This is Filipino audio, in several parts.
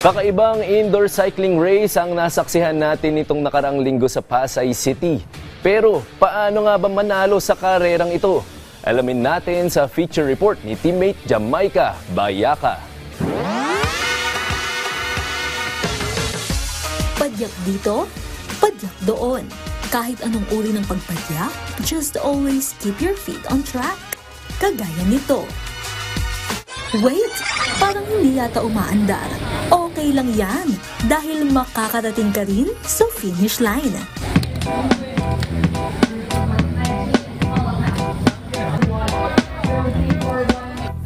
Kakaibang indoor cycling race ang nasaksihan natin nitong nakarang linggo sa Pasay City. Pero paano nga ba manalo sa karerang ito? Alamin natin sa feature report ni teammate Jamaica Bayaka. Padyak dito, padyak doon. Kahit anong uri ng pagpadyak, just always keep your feet on track. Kagaya nito. Wait, parang hindi yata umaandar. Okay lang yan, dahil makakarating ka rin sa finish line.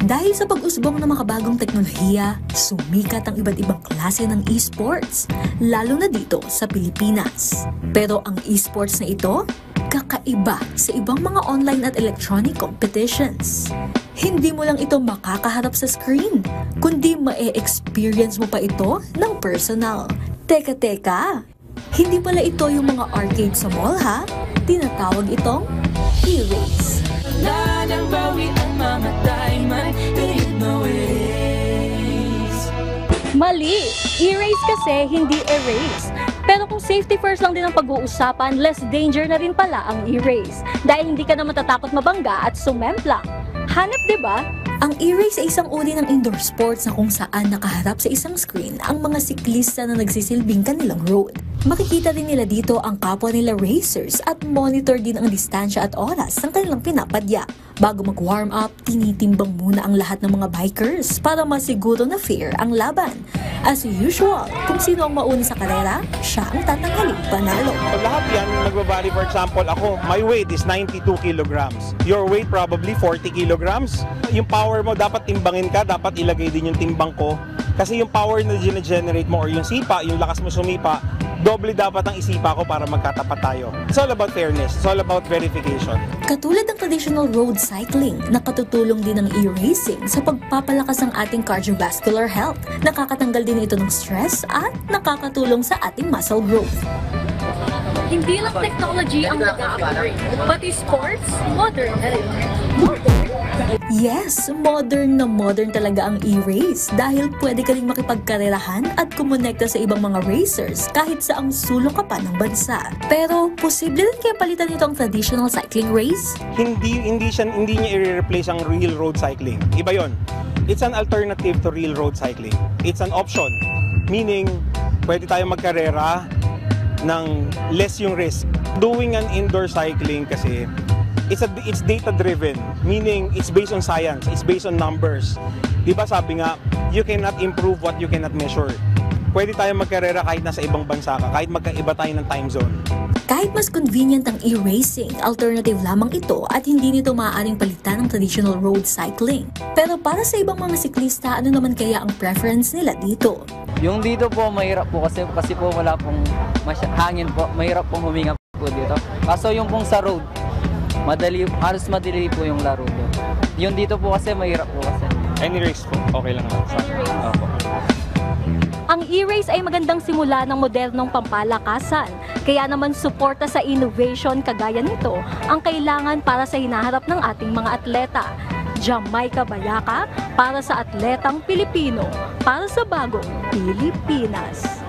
Dahil sa pag-usbong ng makabagong teknolohiya, sumikat ang iba't ibang klase ng esports, lalo na dito sa Pilipinas. Pero ang esports na ito, kakaiba sa ibang mga online at electronic competitions. Hindi mo lang ito makakaharap sa screen, kundi ma-experience mo pa ito ng personal. Teka, hindi pala ito yung mga arcade sa mall ha? Tinatawag itong e-race. Mali! E-race kasi, hindi erase. Pero kung safety first lang din ang pag-uusapan, less danger na rin pala ang e-race. Dahil hindi ka na matatakot mabangga at sumemplang. Hanap, diba? Ang e-race ay isang uri ng indoor sports na kung saan nakaharap sa isang screen ang mga siklista na nagsisilbing kanilang road. Makikita rin nila dito ang kapwa nila racers at monitor din ang distansya at oras ng kanilang pinapadya. Bago mag-warm up, tinitimbang muna ang lahat ng mga bikers para masiguro na fair ang laban. As usual, kung sino ang mauna sa karera, siya ang tatanghaling panalo. Lahat yan, nagbabali, for example, ako, my weight is 92 kilograms. Your weight probably 40 kilograms. Yung power mo, dapat timbangin ka, dapat ilagay din yung timbang ko. Kasi yung power na generate mo or yung sipa, yung lakas mo sumipa, doble dapat ang isipa ko para magkatapat tayo. It's all about fairness. It's all about verification. Katulad ng traditional road cycling, nakatutulong din ng e-racing sa pagpapalakas ng ating cardiovascular health. Nakakatanggal din ito ng stress at nakakatulong sa ating muscle growth. Hindi lang technology ang nag-upgrade, pati sports, modern na rin. Yes, modern na modern talaga ang e-race dahil pwede ka rin makipagkarerahan at kumonekta sa ibang mga racers kahit sa ang sulok ka pa ng bansa. Pero, posible rin kaya palitan nito ang traditional cycling race? Hindi niya i-replace ang real road cycling. Iba yon. It's an alternative to real road cycling. It's an option. Meaning, pwede tayo magkarera ng less yung risk. Doing an indoor cycling kasi, it's data-driven, meaning it's based on science, it's based on numbers. Diba sabi nga, you cannot improve what you cannot measure. Pwede tayo magkarera kahit nasa ibang bansa ka, kahit magkaiba tayo ng time zone. Kahit mas convenient ang e-racing, alternative lamang ito at hindi nito maaaring palitan ng traditional road cycling. Pero para sa ibang mga siklista, ano naman kaya ang preference nila dito? Yung dito po, mahirap po kasi po wala pong hangin po, mahirap pong huminga po dito. Kaso yung pong sa road, halos madali po yung laro doon. Yung dito po kasi mahirap po kasi. Any race po, okay lang naman. Ang e-race ay magandang simula ng modernong pampalakasan. Kaya naman suporta sa innovation kagaya nito ang kailangan para sa hinaharap ng ating mga atleta. Jamaica Bayaka para sa atletang Pilipino, para sa bagong Pilipinas.